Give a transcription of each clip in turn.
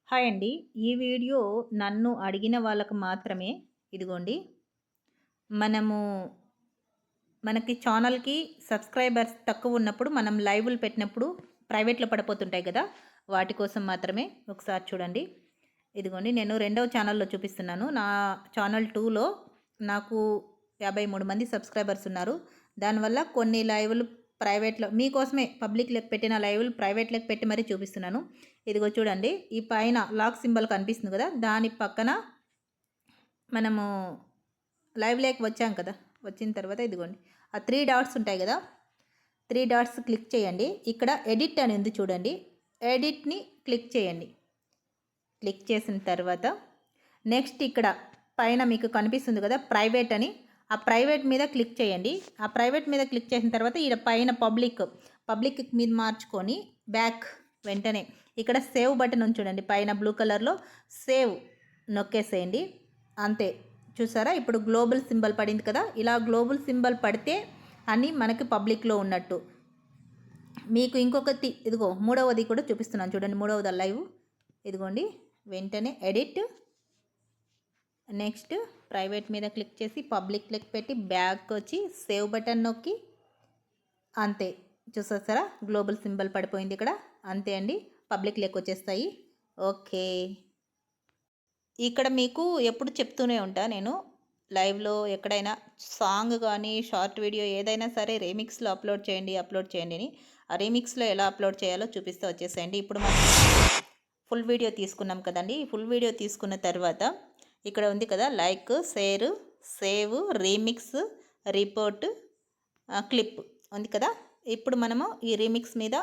Hi అండి. ఈ video నన్ను అడిగిన వాళ్ళకి మాత్రమే. ఇదిగోండి. మనము మనకి ఛానల్‌కి సబ్స్క్రైబర్స్ తక్కువున్నప్పుడు మనం లైవ్‌లు పెట్టినప్పుడు ప్రైవేట్‌లో పడిపోతుంటాయి గదా! వాటి కోసం మాత్రమే. ఒకసారి చూడండి. ఇదిగోండి నేను రెండవ ఛానల్‌లో చూపిస్తున్నాను. నా ఛానల్ 2లో నాకు 53 మంది సబ్స్క్రైబర్స్ ఉన్నారు. దానివల్ల కొన్ని లైవ్‌లు ప్రైవేట్‌లో మీకోసమే పబ్లిక్‌లోకి పెట్టిన లైవ్‌లు ప్రైవేట్‌లోకి పెట్టి మరీ చూపిస్తున్నాను. ఇదిగో చూడండి. ఈ పైన లాక్ సింబల్ కనిపిస్తుంది గదా! దాని పక్కన మనము లైవ్‌లోకి వచ్చాం కదా! వచ్చిన తర్వాత ఇదిగోండి. ఆ 3 డాట్స్ ఉంటాయి గదా! 3 డాట్స్ క్లిక్ చేయండి. ఇక్కడ ఎడిట్ అని ఉంది చూడండి. ఎడిట్‌ని క్లిక్ చేయండి. క్లిక్ చేసిన తర్వాత నెక్స్ట్ ఇక్కడ పైన మీకు కనిపిస్తుంది కదా ప్రైవేట్ అని. ఆ ప్రైవేట్ మీద క్లిక్ చేయండి. ఆ ప్రైవేట్ మీద క్లిక్ చేసిన తర్వాత ఈడ పైన పబ్లిక్ మీద మార్చుకొని బ్యాక్ వెంటనే ఇక్కడ సేవ్ బటన్ ఉంది చూడండి. పైన బ్లూ కలర్లో సేవ్ నొక్కేసేయండి. అంతే. చూసారా ఇప్పుడు గ్లోబల్ సింబల్ పడింది కదా! ఇలా గ్లోబల్ సింబల్ పడితే అని మనకి పబ్లిక్లో ఉన్నట్టు. మీకు ఇంకొకటి ఇదిగో మూడవది కూడా చూపిస్తున్నాను చూడండి. మూడవది లైవ్ ఇదిగోండి. వెంటనే ఎడిట్, నెక్స్ట్ ప్రైవేట్ మీద క్లిక్ చేసి పబ్లిక్ క్లిక్ పెట్టి బ్యాక్ వచ్చి సేవ్ బటన్ నొక్కి అంతే. చూసేసారా గ్లోబల్ సింబల్ పడిపోయింది ఇక్కడ. అంతే అండి. పబ్లిక్ లెక్క వచ్చేస్తాయి. ఓకే. ఇక్కడ మీకు ఎప్పుడు చెప్తూనే ఉంటా నేను లైవ్లో ఎక్కడైనా సాంగ్ కానీ షార్ట్ వీడియో ఏదైనా సరే రీమిక్స్లో అప్లోడ్ చేయండి అని. ఆ రీమిక్స్లో ఎలా అప్లోడ్ చేయాలో చూపిస్తూ వచ్చేసేయండి. ఇప్పుడు మనం ఫుల్ వీడియో తీసుకున్నాం కదండి. ఫుల్ వీడియో తీసుకున్న తర్వాత ఇక్కడ ఉంది కదా like, share, save, remix, report, clip ఉంది కదా. ఇప్పుడు మనము ఈ రీమిక్స్ మీద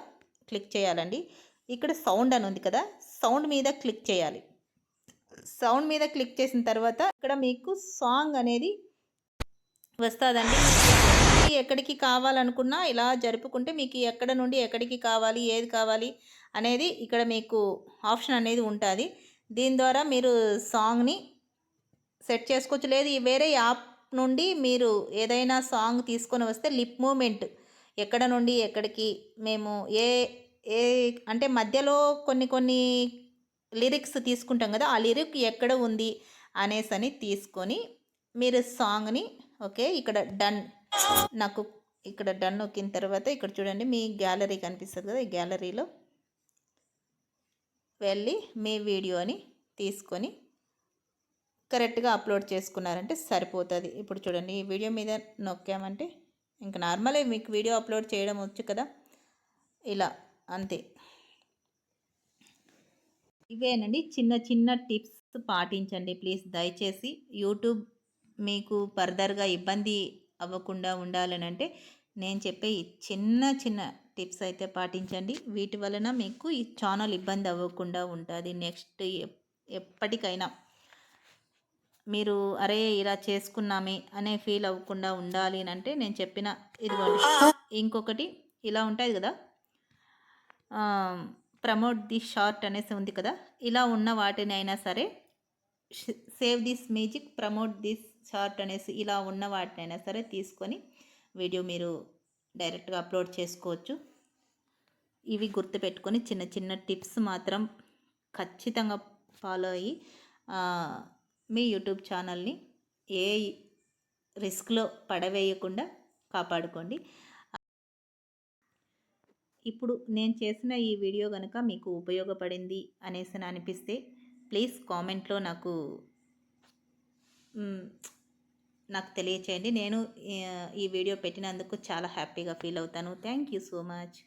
క్లిక్ చేయాలండి. ఇక్కడ సౌండ్ అని ఉంది కదా, సౌండ్ మీద క్లిక్ చేయాలి. సౌండ్ మీద క్లిక్ చేసిన తర్వాత ఇక్కడ మీకు సాంగ్ అనేది వస్తుందండి. ఎక్కడికి కావాలనుకున్నా ఇలా జరుపుకుంటే మీకు ఎక్కడ నుండి ఎక్కడికి కావాలి, ఏది కావాలి అనేది ఇక్కడ మీకు ఆప్షన్ అనేది ఉంటుంది. దీని ద్వారా మీరు సాంగ్ని సెట్ చేసుకోవచ్చు. లేదు వేరే యాప్ నుండి మీరు ఏదైనా సాంగ్ తీసుకొని వస్తే లిప్ మూమెంట్ ఎక్కడ నుండి ఎక్కడికి మేము ఏ ఏ అంటే మధ్యలో కొన్ని లిరిక్స్ తీసుకుంటాం కదా, ఆ లిరిక్ ఎక్కడ ఉంది అనేసని తీసుకొని మీరు సాంగ్ని ఓకే ఇక్కడ డన్. నాకు ఇక్కడ డన్ నొక్కిన తర్వాత ఇక్కడ చూడండి మీ గ్యాలరీ కనిపిస్తుంది కదా, ఈ గ్యాలరీలో వెళ్ళి మీ వీడియోని తీసుకొని కరెక్ట్గా అప్లోడ్ చేసుకున్నారంటే సరిపోతుంది. ఇప్పుడు చూడండి ఈ వీడియో మీద నొక్కామంటే ఇంకా నార్మలే, మీకు వీడియో అప్లోడ్ చేయడం వచ్చు కదా, ఇలా అంతే. ఇవేనండి చిన్న చిన్న టిప్స్ పాటించండి ప్లీజ్ దయచేసి. యూట్యూబ్ మీకు ఫర్దర్గా ఇబ్బంది అవ్వకుండా ఉండాలనంటే నేను చెప్పే ఈ చిన్న చిన్న టిప్స్ అయితే పాటించండి. వీటి వలన మీకు ఈ ఛానల్ ఇబ్బంది అవ్వకుండా ఉంటుంది. నెక్స్ట్ ఎప్పటికైనా మీరు అరే ఇలా చేసుకున్నామే అనే ఫీల్ అవ్వకుండా ఉండాలి అంటే నేను చెప్పిన ఇదిగోండి ఇంకొకటి ఇలా ఉంటుంది కదా, ప్రమోట్ దిస్ షార్ట్ అనేసి ఉంది కదా, ఇలా ఉన్న వాటిని అయినా సరే save this music promote this short అనేసి ఇలా ఉన్న వాటినైనా సరే తీసుకొని వీడియో మీరు డైరెక్ట్గా అప్లోడ్ చేసుకోవచ్చు. ఇవి గుర్తుపెట్టుకొని చిన్న చిన్న టిప్స్ మాత్రం ఖచ్చితంగా ఫాలో అయ్యి మీ యూట్యూబ్ ఛానల్ని ఏ రిస్క్లో పడవేయకుండా కాపాడుకోండి. ఇప్పుడు నేను చేసిన ఈ వీడియో కనుక మీకు ఉపయోగపడింది అనేసి అనిపిస్తే ప్లీజ్ కామెంట్లో నాకు తెలియచేయండి. నేను ఈ వీడియో పెట్టినందుకు చాలా హ్యాపీగా ఫీల్ అవుతాను. Thank you so much.